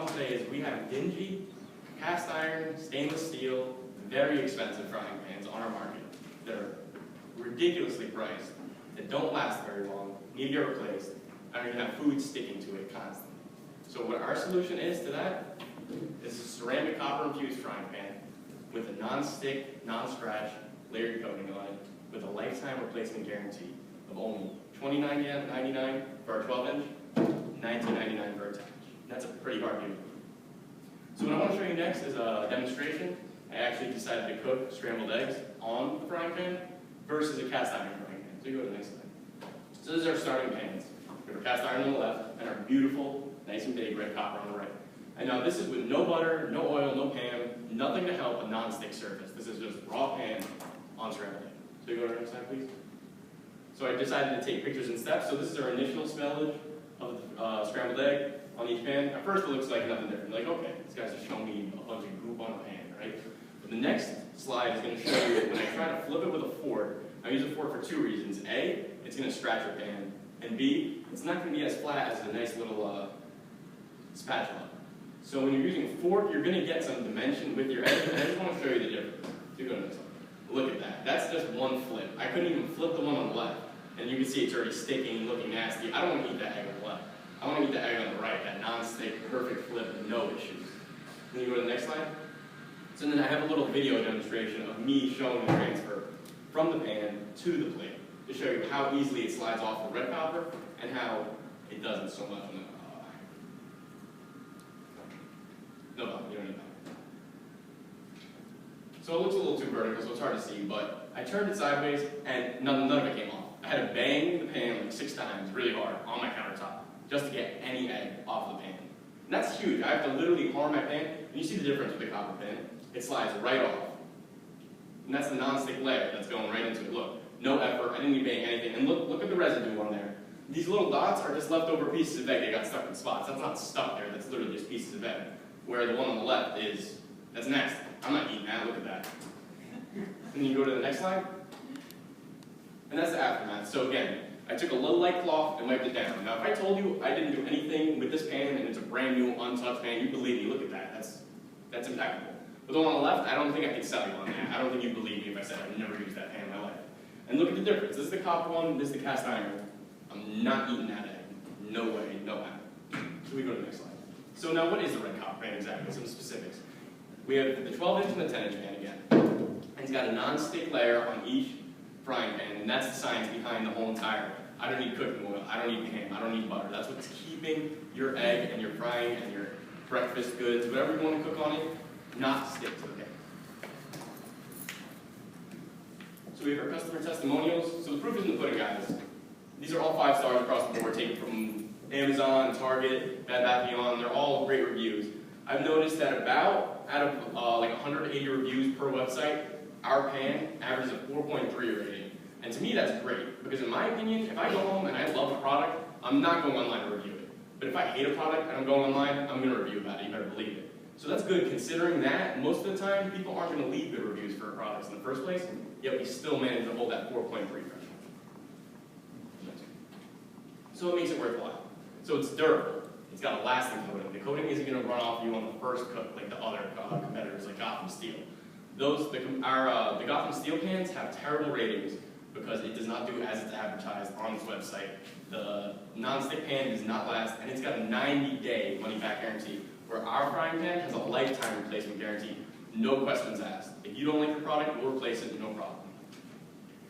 problem today is we have dingy, cast iron, stainless steel, very expensive frying pans on our market that are ridiculously priced, that don't last very long, need to get replaced, and are going to have food sticking to it constantly. So what our solution is to that is a ceramic copper infused frying pan with a non-stick, non-scratch layered coating on it with a lifetime replacement guarantee of only $29.99 for our 12-inch, $19.99 for our 10-inch. That's a pretty hard unit. So what I want to show you next is a demonstration. I actually decided to cook scrambled eggs on the frying pan versus a cast iron frying pan. So you go to the next slide. So this is our starting pans. We have our cast iron on the left and our beautiful, nice and big red copper on the right. And now this is with no butter, no oil, no pan, nothing to help a non-stick surface. This is just raw pan on scrambled egg. So you go to the next slide, please. So I decided to take pictures in steps. So this is our initial smellage of the scrambled egg on each pan. At first it looks like nothing different. You're like, okay, this guy's just showing me a bunch of goop on a pan, right? But the next slide is going to show you that when I try to flip it with a fork, I use a fork for two reasons. A, it's going to scratch your pan. And B, it's not going to be as flat as a nice little spatula. So when you're using a fork, you're going to get some dimension with your egg, and I just want to show you the difference. So you go to the next one. Look at that. That's just one flip. I couldn't even flip the one on the left. And you can see it's already sticking, looking nasty. I don't want to eat that egg on the left. I want to eat the egg on the right, that non-stick, perfect flip, no issues. Then you go to the next slide. So then I have a little video demonstration of me showing the transfer from the pan to the plate to show you how easily it slides off the red copper and how it doesn't so much on the no, you don't need that. So it looks a little too vertical, so it's hard to see, but I turned it sideways and none of it came off. I had to bang the pan like 6 times really hard on my countertop just to get any egg off the pan. And that's huge. I have to literally harm my pan, and you see the difference with the copper pan. It slides right off. And that's the non-stick layer that's going right into it. Look, no effort, I didn't even bang anything. And look at the residue on there. These little dots are just leftover pieces of egg. They got stuck in spots. That's not stuck there, that's literally just pieces of egg. Where the one on the left is, that's nasty. I'm not eating that, look at that. And then you go to the next slide. And that's the aftermath. So again, I took a little light cloth and wiped it down. Now if I told you I didn't do anything with this pan and it's a brand new, untouched pan, you believe me, look at that. That's impeccable. But the one on the left, I don't think I could sell you on that. I don't think you'd believe me if I said I've never used that pan in my life. And look at the difference. This is the copper one, this is the cast iron. I'm not eating that egg. No way, no how. So we go to the next slide. So now what is the red copper pan exactly? Some specifics. We have the 12-inch and the 10-inch pan again. And it's got a non-stick layer on each frying pan, and that's the science behind the whole entire. I don't need cooking oil, I don't need ham, I don't need butter. That's what's keeping your egg and your frying and your breakfast goods, whatever you want to cook on it, not stick to the pan. So we have our customer testimonials. So the proof is in the pudding, guys. These are all 5 stars across the board, taken from Amazon, Target, Bed Bath & Beyond. They're all great reviews. I've noticed that about, out of like 180 reviews per website, our pan averages a 4.3 rating. And to me, that's great. Because in my opinion, if I go home and I love a product, I'm not going online to review it. But if I hate a product and I'm going online, I'm going to review about it. You better believe it. So that's good considering that most of the time, people aren't going to leave good reviews for products in the first place, yet we still manage to hold that 4.3 threshold. So it makes it worthwhile. So it's durable. It's got a lasting coating. The coating isn't going to run off you on the first cook like the other competitors like Gotham Steel. The Gotham Steel pans have terrible ratings because it does not do as it's advertised on its website. The non-stick pan does not last, and it's got a 90-day money-back guarantee, where our frying pan has a lifetime replacement guarantee, no questions asked. If you don't like the product, we'll replace it, no problem.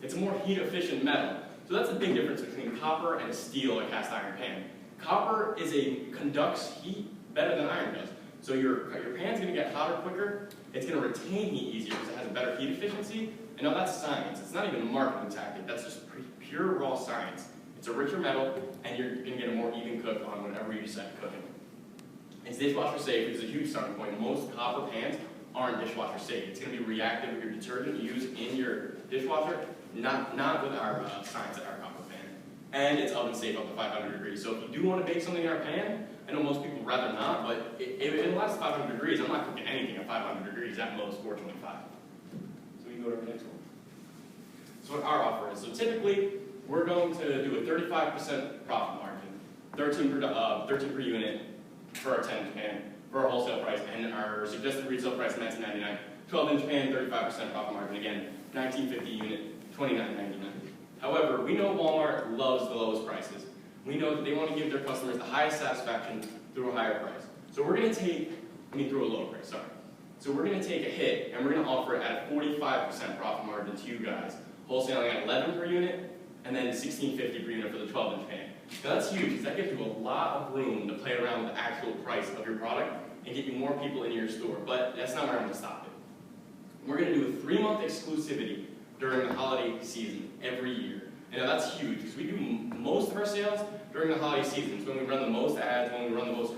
It's a more heat-efficient metal. So that's the big difference between copper and a steel or cast iron pan. Copper conducts heat better than iron does. So your pan's going to get hotter quicker, it's going to retain heat easier because it has a better heat efficiency, and now that's science. It's not even a marketing tactic, that's just pure raw science. It's a richer metal, and you're going to get a more even cook on whatever you decide to cook in. It's dishwasher safe, which is a huge starting point. Most copper pans aren't dishwasher safe. It's going to be reactive with your detergent you use in your dishwasher, not with our science at our copper pan. And it's oven safe up to 500 degrees. So if you do want to bake something in our pan, I know most people would rather not, but if it lasts 500 degrees, I'm not cooking anything at 500 degrees, at most 425. So we can go to the next one. So what our offer is. So typically, we're going to do a 35% profit margin, 13 per unit, for our 10-inch pan, for our wholesale price, and our suggested retail price, $19.99. 12-inch pan, 35% profit margin, again, $19.50 unit, $29.99. However, we know Walmart loves the lowest prices. We know that they want to give their customers the highest satisfaction through a higher price. So we're going to take, through a low price, sorry. So we're going to take a hit, and we're going to offer it at a 45% profit margin to you guys, wholesaling at $11 per unit, and then $16.50 per unit for the 12-inch pan. Now that's huge, because that gives you a lot of room to play around with the actual price of your product and get you more people in your store, but that's not where I'm going to stop it. We're going to do a 3-month exclusivity during the holiday season every year. And that's huge, because we do most of our sales during the holiday season. It's when we run the most ads, when we run the most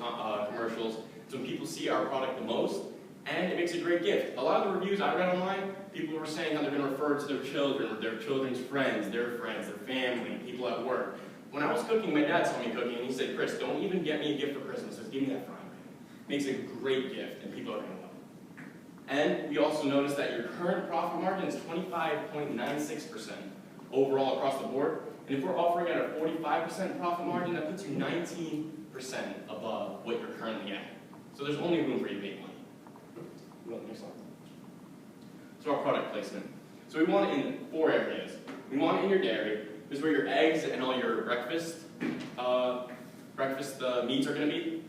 commercials. It's when people see our product the most, and it makes a great gift. A lot of the reviews I read online, people were saying how they're going to refer to their children, their children's friends, their family, people at work. When I was cooking, my dad saw me cooking, and he said, "Chris, don't even get me a gift for Christmas, just give me that frying pan." Makes a great gift, and people are going to love it. And we also noticed that your current profit margin is 25.96% overall across the board. And if we're offering at a 45% profit margin, that puts you 19% above what you're currently at. So there's only room for you to make money. Next slide. So our product placement. So we want it in 4 areas. We want it in your dairy. This is where your eggs and all your breakfast meats are going to be.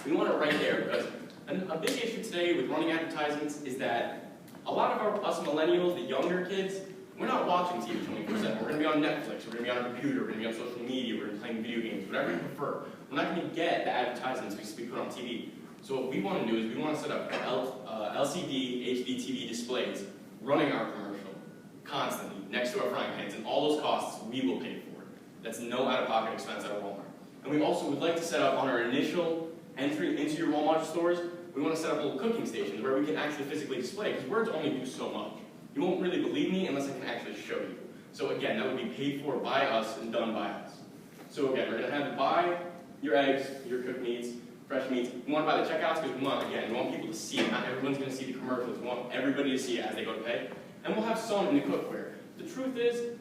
We want it right there, because a big issue today with running advertisements is that a lot of us millennials, the younger kids, we're not watching TV 24/7. We're going to be on Netflix, we're going to be on our computer, we're going to be on social media, we're going to be playing video games, whatever you prefer. We're not going to get the advertisements we put on TV. So what we want to do is we want to set up LCD, HD TV displays running our commercial constantly next to our frying pans, and all those costs we will pay for. That's no out-of-pocket expense at Walmart. And we also would like to set up on our initial entry into your Walmart stores, we want to set up little cooking stations where we can actually physically display, because words only do so much. You won't really believe me unless I can actually show you. So again, that would be paid for by us and done by us. So again, we're going to have to buy your eggs, your cooked meats, fresh meats. We want to buy the checkouts because we want people to see it. Not everyone's going to see the commercials. We want everybody to see it as they go to pay. And we'll have some in the cookware. The truth is,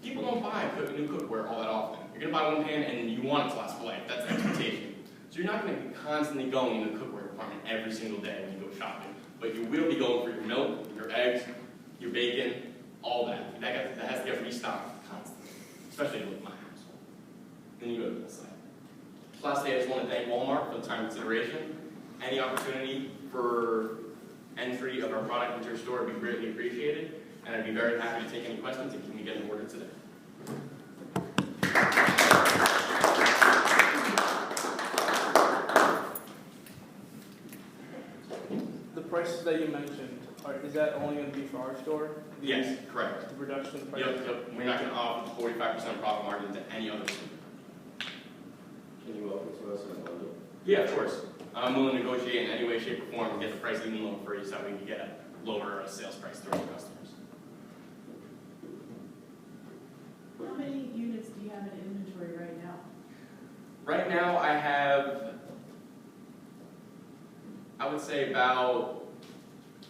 people don't buy new cookware all that often. You're going to buy one pan and you want it to last for life. That's the expectation. So you're not going to be constantly going in the cookware department every single day when you go shopping. But you will be going for your milk, your eggs, your bacon, all that. That has to get restocked constantly, especially with my household. Then you go to the side. Lastly, I just want to thank Walmart for the time and consideration. Any opportunity for entry of our product into your store would be greatly appreciated, and I'd be very happy to take any questions if you can get an order today. The prices that you mentioned, is that only going to be for our store? Yes, correct. The reduction price? Yep. We're not going to offer 45% profit margin to any other store. Can you offer to us in a bundle? Yeah, of course. I'm willing to negotiate in any way, shape, or form and get the price even lower for you so we can get a lower sales price to our customers. How many units do you have in inventory right now? Right now I have, I would say about,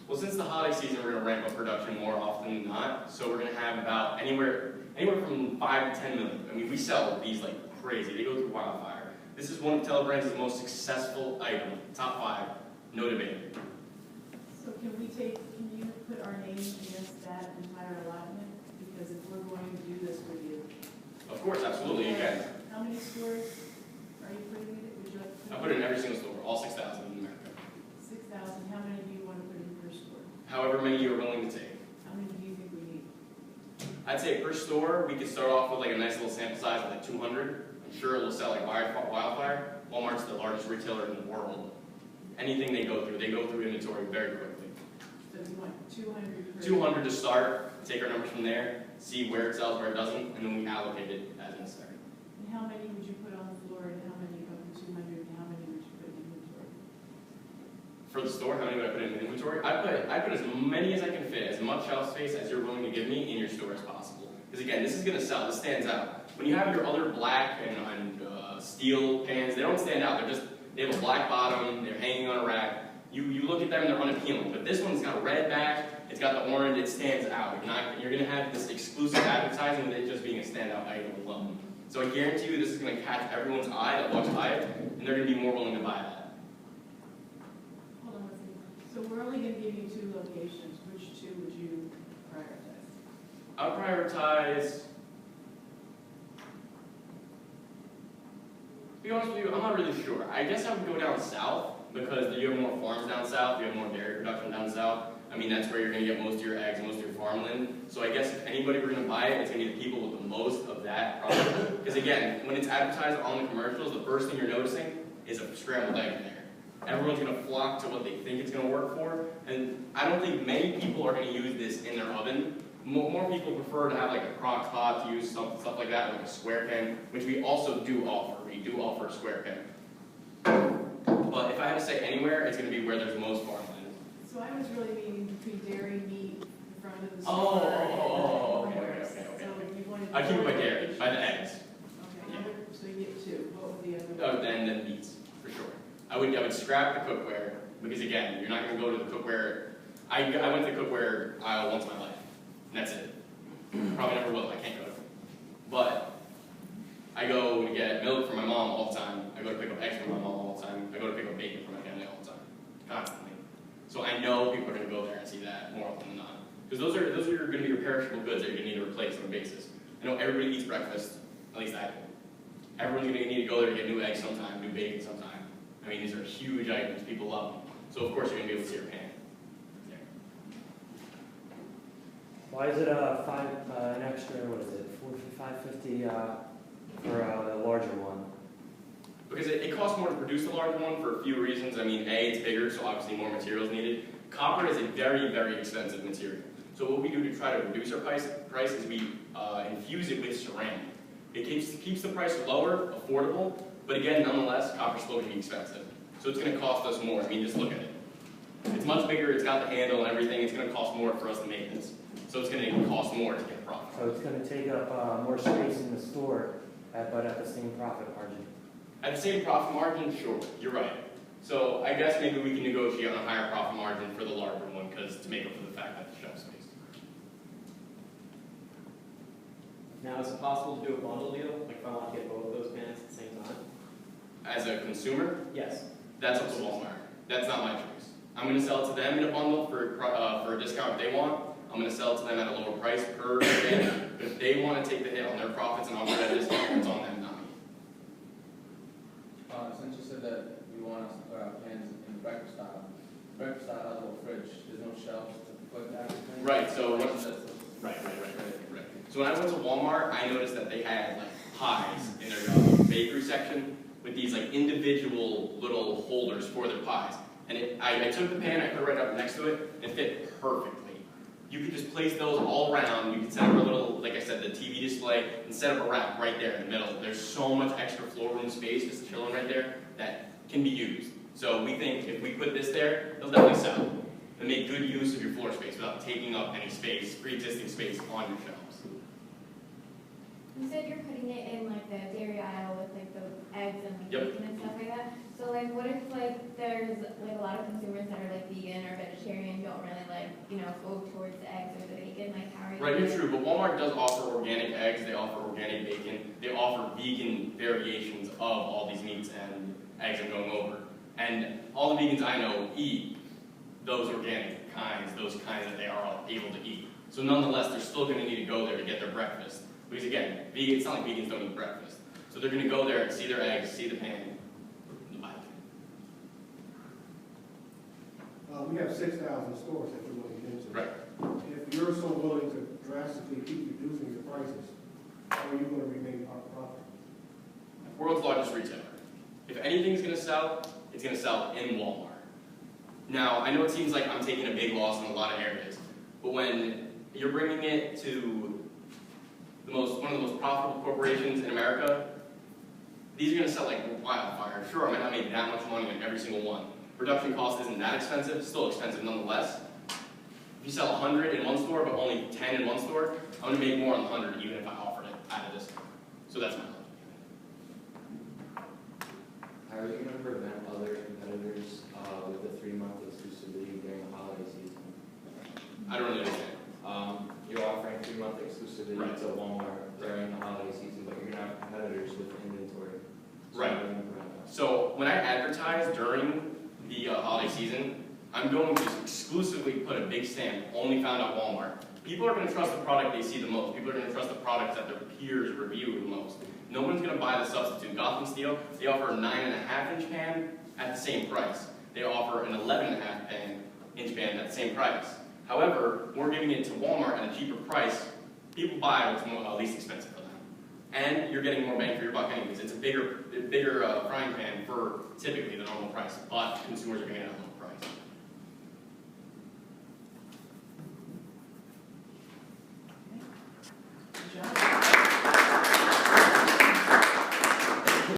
well, since the holiday season we're going to ramp up production more often than not, so we're going to have about anywhere from 5 to 10 million. I mean, we sell these like crazy. They go through wildfire. This is one of Telebrands' most successful item, top 5, no debate. So can you put our name against that entire allotment? Because if we're going to do this with you. Of course, absolutely, again. How many stores are you putting it? Would you like to I put it in every single store, all 6,000 in America. 6,000. How many do you want to put in per store? However many you're willing to take. How many do you think we need? I'd say per store, we could start off with like a nice little sample size of like 200. I'm sure it'll sell like wildfire. Walmart's the largest retailer in the world. Anything they go through inventory very quickly. So you want 200 per 200 to start, take our numbers from there, see where it sells, where it doesn't, and then we allocate it as necessary. And how many would you put on the floor, and how many of the 200, and how many would you put in inventory? For the store, how many would I put in inventory? I put as many as I can fit, as much shelf space as you're willing to give me in your store as possible. Because again, this is going to sell, this stands out. When you have your other black and steel pans, they don't stand out. They have a black bottom, they're hanging on a rack. You look at them and they're unappealing. But this one's got a red back, it's got the orange, it stands out. You're going to have this exclusive advertising with it just being a standout item alone. So I guarantee you this is going to catch everyone's eye that walks by it, and they're going to be more willing to buy that. Hold on one second. So we're only gonna give you 2 locations, which 2 would you prioritize? I would prioritize. To be honest with you, I'm not really sure. I guess I would go down south because you have more farms down south, you have more dairy production down south. I mean, that's where you're going to get most of your eggs, most of your farmland. So I guess if anybody were going to buy it, it's going to be the people with the most of that product. Because again, when it's advertised on the commercials, the first thing you're noticing is a scrambled egg in there. Everyone's going to flock to what they think it's going to work for. And I don't think many people are going to use this in their oven. More people prefer to have like a crock pot, to use stuff like that, like a square pan, which we also do offer. We do offer a square pan. But if I had to say anywhere, it's going to be where there's most farmland. So I was really meaning between dairy, meat, in front of the Oh, store. okay. So you wanted. I keep it by dairy, by the eggs. Okay, so you get 2. What would the other? Oh, then meats, for sure. I would scrap the cookware, because again, you're not going to go to the cookware. I went to the cookware aisle once in my life, and that's it. Probably never will, I can't go to it. But I go to get milk from my mom all the time. I go to pick up eggs from my mom all the time. I go to pick up bacon from my family all the time, constantly. So I know people are going to go there and see that more often than not. Because those are going to be your perishable goods that you're going to need to replace on a basis. I know everybody eats breakfast, at least I do. Everyone's going to need to go there to get new eggs sometime, new bacon sometime. I mean, these are huge items. People love them. So of course you're going to be able to see your pan. Yeah. Why is it an extra, what is it, $5.50 for a larger one? Because it costs more to produce the larger one for a few reasons. I mean, A, it's bigger, so obviously more materials needed. Copper is a very, very expensive material. So what we do to try to reduce our price is we infuse it with ceramic. It keeps the price lower, affordable, but again, nonetheless, copper's still going to be expensive. So it's going to cost us more. I mean, just look at it. It's much bigger, it's got the handle and everything, it's going to cost more for us to make this. So it's going to cost more to get profit. So it's going to take up more space in the store, but at the same profit margin. At the same profit margin, sure, you're right. So I guess maybe we can negotiate on a higher profit margin for the larger one, because to make up for the fact that the shelf space. Now, is it possible to do a bundle deal? Like if I want to get both those pans at the same time? As a consumer, Yes. that's up to Walmart. That's not my choice. I'm going to sell it to them in a bundle for a discount if they want. I'm going to sell it to them at a lower price per pan. But if they want to take the hit on their profits and offer that discount, it's on them, not me. Since you said that you want us to put our pans in the breakfast style has a little fridge, there's no shelves to put that. Right, so what, right. So when I went to Walmart, I noticed that they had like pies in their bakery section with these like individual little holders for their pies. And I took the pan, I put it right up next to it, and it fit perfectly. You could just place those all around. You could set up a little, like I said, the TV display, and set up a rack right there in the middle. There's so much extra floor room space just chilling right there that can be used. So we think if we put this there, it'll definitely sell. And make good use of your floor space without taking up any space, pre-existing space on your shelves. You said you're putting it in like the dairy aisle with like the eggs and like Yep. bacon and stuff like that. So like what if like there's like a lot of consumers that are like vegan or vegetarian, don't really like, you know, go towards the eggs or the bacon, like how are you Right, you're gonna- true, but Walmart does offer organic eggs, they offer organic bacon, they offer vegan variations of all these meats and eggs I'm going over. And all the vegans I know eat those organic kinds, those kinds that they are able to eat. So nonetheless, they're still going to need to go there to get their breakfast. Because again, it's not like vegans don't eat breakfast. So they're going to go there and see their eggs, see the pan, and buy it. We have 6,000 stores that you're looking into. Right. If you're so willing to drastically keep reducing your prices, how are you going to remain profitable? World's largest retailer. If anything's going to sell, it's going to sell in Walmart. Now, I know it seems like I'm taking a big loss in a lot of areas, but when you're bringing it to one of the most profitable corporations in America, these are going to sell like wildfire. Sure, I might not make that much money on every single one. Production cost isn't that expensive, still expensive nonetheless. If you sell 100 in one store, but only 10 in one store, I'm going to make more on the 100 even if I offered it at a discount. So that's my logic. How are you going to prevent other competitors with the 3-month exclusivity during the holiday season? I don't really understand. You're offering 3-month exclusivity Right. to Walmart during the holiday season, but you're going to have competitors the holiday season, I'm going to exclusively put a big stamp, only found at Walmart. People are going to trust the product they see the most. People are going to trust the products that their peers review the most. No one's going to buy the substitute. Gotham Steel, they offer a 9.5-inch pan at the same price. They offer an 11.5-inch pan at the same price. However, we're giving it to Walmart at a cheaper price. People buy what's least expensive for them. And you're getting more bang for your buck anyways. It's a bigger frying pan for typically the normal price, but consumers are going to get it at a low price.